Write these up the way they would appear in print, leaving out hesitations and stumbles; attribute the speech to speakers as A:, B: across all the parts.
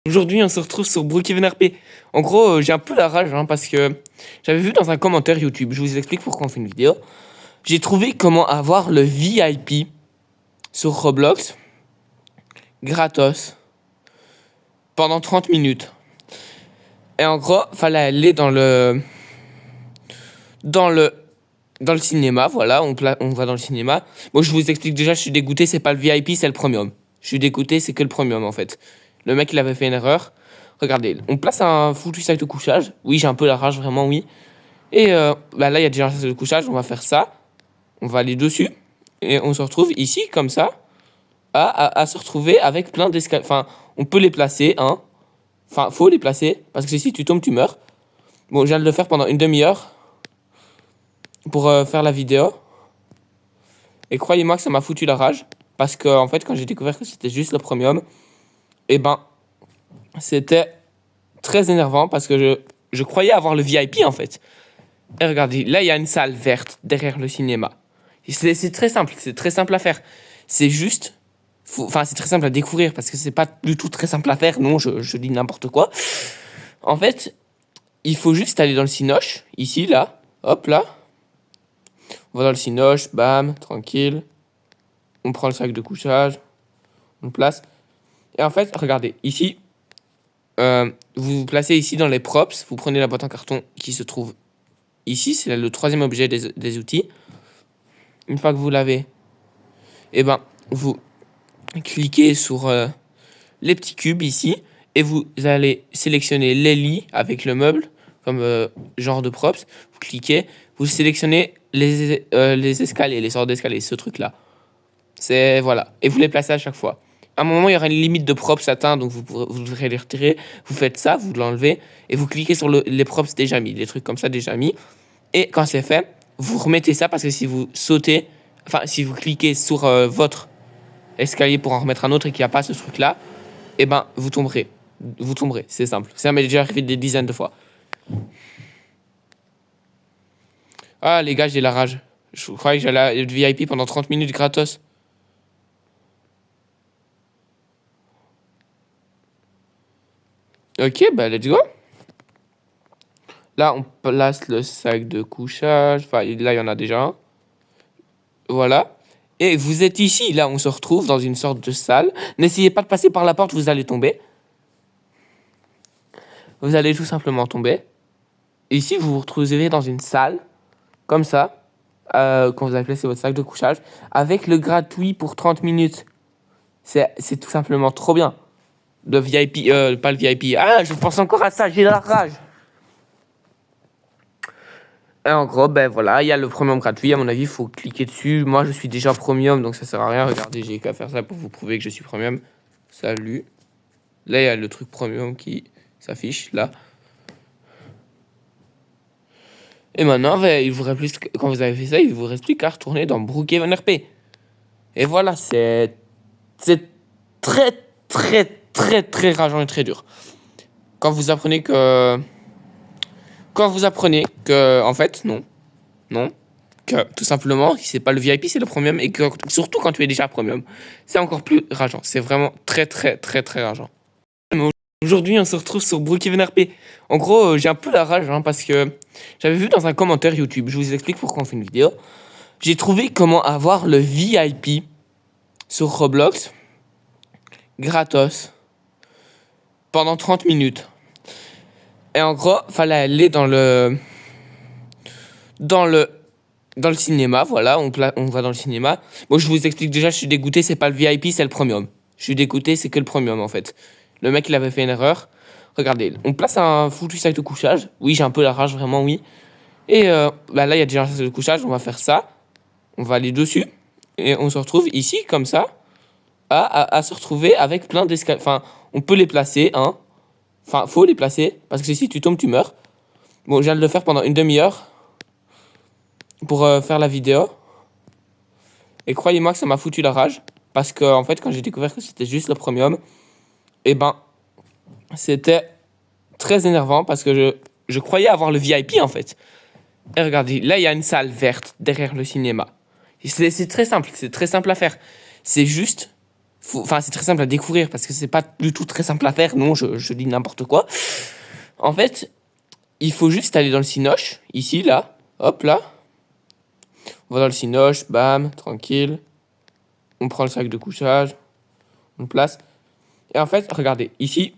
A: Aujourd'hui, on se retrouve sur Brookhaven RP. En gros, j'ai un peu la rage parce que j'avais vu dans un commentaire YouTube, je vous explique pourquoi on fait une vidéo. J'ai trouvé comment avoir le VIP sur Roblox gratos pendant 30 minutes. Et en gros, fallait aller dans le cinéma, voilà, on va dans le cinéma. Moi, je vous explique déjà, je suis dégoûté, c'est pas le VIP, c'est le premium. Je suis dégoûté, c'est que le premium en fait. Le mec, il avait fait une erreur. Regardez, on place un foutu sac de couchage. Oui, j'ai un peu la rage, vraiment, oui. Et là, il y a déjà un sac de couchage, on va faire ça. On va aller dessus. Et on se retrouve ici, comme ça, à se retrouver avec plein d'escaliers. Enfin, on peut les placer, hein. Enfin, faut les placer, parce que si tu tombes, tu meurs. Bon, je viens de le faire pendant une demi-heure pour faire la vidéo. Et croyez-moi que ça m'a foutu la rage. Parce que, en fait, quand j'ai découvert que c'était juste le premium, et ben, c'était très énervant parce que je croyais avoir le VIP, en fait. Et regardez, là, il y a une salle verte derrière le cinéma. C'est très simple à faire. C'est juste... Enfin, c'est très simple à découvrir parce que c'est pas du tout très simple à faire. Non, je dis n'importe quoi. En fait, il faut juste aller dans le cinoche, ici, là. Hop, là. On va dans le cinoche, bam, tranquille. On prend le sac de couchage. On le place. Et en fait, regardez, ici, vous vous placez ici dans les props. Vous prenez la boîte en carton qui se trouve ici. C'est le troisième objet des outils. Une fois que vous l'avez, et ben, vous cliquez sur les petits cubes ici. Et vous allez sélectionner les lits avec le meuble, comme genre de props. Vous cliquez, vous sélectionnez les escaliers, les sortes d'escaliers, ce truc-là. C'est, voilà. Et vous les placez à chaque fois. À un moment, il y aura une limite de props atteint, donc vous devrez les retirer. Vous faites ça, vous l'enlevez, et vous cliquez sur les props déjà mis, les trucs comme ça déjà mis. Et quand c'est fait, vous remettez ça, parce que si vous sautez, enfin, si vous cliquez sur votre escalier pour en remettre un autre et qu'il n'y a pas ce truc-là, et ben, vous tomberez. Vous tomberez, c'est simple. Ça m'est déjà arrivé des dizaines de fois. Ah, les gars, j'ai la rage. Je croyais que j'allais être VIP pendant 30 minutes gratos. Ok, bah let's go. Là, on place le sac de couchage. Enfin, là, il y en a déjà un. Voilà. Et vous êtes ici. Là, on se retrouve dans une sorte de salle. N'essayez pas de passer par la porte, vous allez tomber. Vous allez tout simplement tomber. Ici, vous vous retrouvez dans une salle, comme ça, quand vous avez placé votre sac de couchage, avec le gratuit pour 30 minutes. C'est tout simplement trop bien. Le VIP, pas le VIP. Ah, je pense encore à ça, j'ai la rage. Et en gros, ben voilà, il y a le premium gratuit. À mon avis, il faut cliquer dessus. Moi, je suis déjà premium, donc ça sert à rien. Regardez, j'ai qu'à faire ça pour vous prouver que je suis premium. Salut. Là, il y a le truc premium qui s'affiche, là. Et maintenant, ben, il vous reste plus, quand vous avez fait ça, il vous reste plus qu'à retourner dans Brookhaven RP. Et voilà, c'est très, très, très, très rageant et très dur. Quand vous apprenez que... en fait, non, que tout simplement, c'est pas le VIP, c'est le premium, et que surtout quand tu es déjà premium, c'est encore plus rageant. C'est vraiment très, très, très, très rageant. Aujourd'hui, on se retrouve sur Brookhaven RP. En gros, j'ai un peu la rage parce que j'avais vu dans un commentaire YouTube, je vous explique pourquoi on fait une vidéo. J'ai trouvé comment avoir le VIP sur Roblox gratos pendant 30 minutes. Et en gros, fallait aller dans le cinéma, voilà, on va dans le cinéma. Moi, je vous explique déjà, je suis dégoûté, c'est pas le VIP, c'est le premium. Je suis dégoûté, c'est que le premium en fait. Le mec, il avait fait une erreur. Regardez, on place un foutu sac de couchage. Oui, j'ai un peu la rage, vraiment, oui. Et là, il y a déjà un sac de couchage, on va faire ça. On va aller dessus. Et on se retrouve ici, comme ça, à se retrouver avec plein d'escaliers. Enfin, on peut les placer, hein. Enfin, faut les placer, parce que si tu tombes, tu meurs. Bon, je viens de le faire pendant une demi-heure pour faire la vidéo. Et croyez-moi que ça m'a foutu la rage. Parce que, en fait, quand j'ai découvert que c'était juste le premium, et ben, c'était très énervant parce que je croyais avoir le VIP, en fait. Et regardez, là, il y a une salle verte derrière le cinéma. C'est très simple à faire. C'est juste... Enfin, c'est très simple à découvrir parce que c'est pas du tout très simple à faire. Non, je dis n'importe quoi. En fait, il faut juste aller dans le Cinoche, ici, là. Hop, là. On va dans le Cinoche, bam, tranquille. On prend le sac de couchage, on le place. Et en fait, regardez, ici,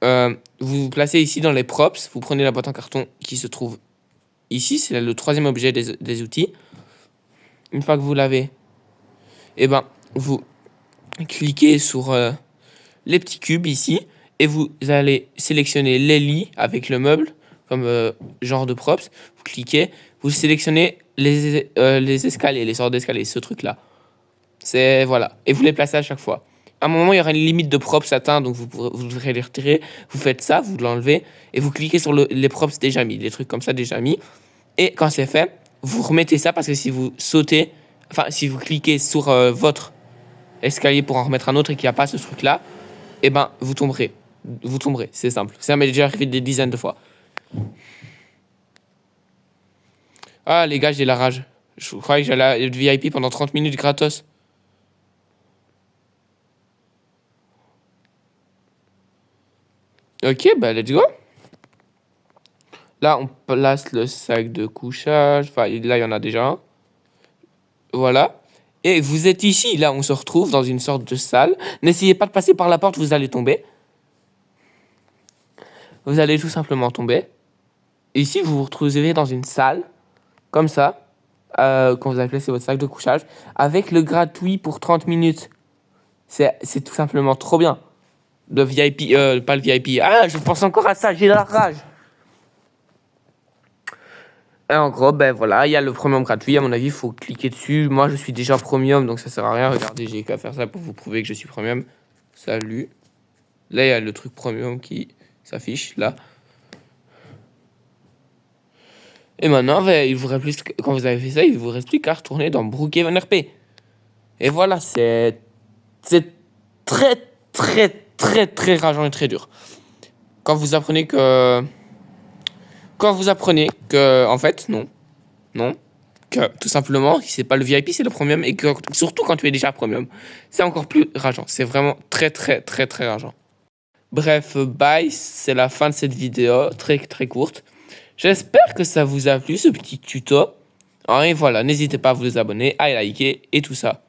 A: vous vous placez ici dans les props. Vous prenez la boîte en carton qui se trouve ici. C'est le troisième objet des outils. Une fois que vous l'avez, eh ben, vous cliquez sur les petits cubes ici. Et vous allez sélectionner les lits avec le meuble comme genre de props. Vous cliquez, vous sélectionnez les escaliers, les sortes d'escaliers, ce truc-là. C'est voilà. Et vous les placez à chaque fois. À un moment, il y aura une limite de props atteint, donc vous devrez les retirer. Vous faites ça, vous l'enlevez et vous cliquez sur les props déjà mis, les trucs comme ça déjà mis. Et quand c'est fait, vous remettez ça parce que si vous sautez, enfin si vous cliquez sur votre escalier pour en remettre un autre et qu'il n'y a pas ce truc-là, eh ben vous tomberez. Vous tomberez, c'est simple. Ça m'est déjà arrivé des dizaines de fois. Ah les gars, j'ai la rage. Je croyais que j'allais être VIP pendant 30 minutes gratos. Ok, bah let's go. Là, on place le sac de couchage. Enfin, là, il y en a déjà un. Voilà. Et vous êtes ici. Là, on se retrouve dans une sorte de salle. N'essayez pas de passer par la porte, vous allez tomber. Vous allez tout simplement tomber. Ici, vous vous retrouvez dans une salle. Comme ça. Quand vous avez placé votre sac de couchage. Avec le gratuit pour 30 minutes. C'est tout simplement trop bien. Le VIP, pas le VIP. Ah, je pense encore à ça, j'ai la rage. Et en gros, ben voilà, il y a le premium gratuit. À mon avis, il faut cliquer dessus. Moi, je suis déjà premium, donc ça sert à rien. Regardez, j'ai qu'à faire ça pour vous prouver que je suis premium. Salut. Là, il y a le truc premium qui s'affiche, là. Et maintenant, ben, il vous reste plus, quand vous avez fait ça, il vous reste plus qu'à retourner dans Brookhaven RP. Et voilà, c'est très, très, très, très rageant et très dur. Quand vous apprenez que... Quand vous apprenez que, en fait, non. Non. Que, tout simplement, c'est pas le VIP, c'est le premium. Et que, surtout quand tu es déjà premium, c'est encore plus rageant. C'est vraiment très, très, très, très rageant. Bref, bye. C'est la fin de cette vidéo. Très, très courte. J'espère que ça vous a plu, ce petit tuto. Et voilà, n'hésitez pas à vous abonner, à liker et tout ça.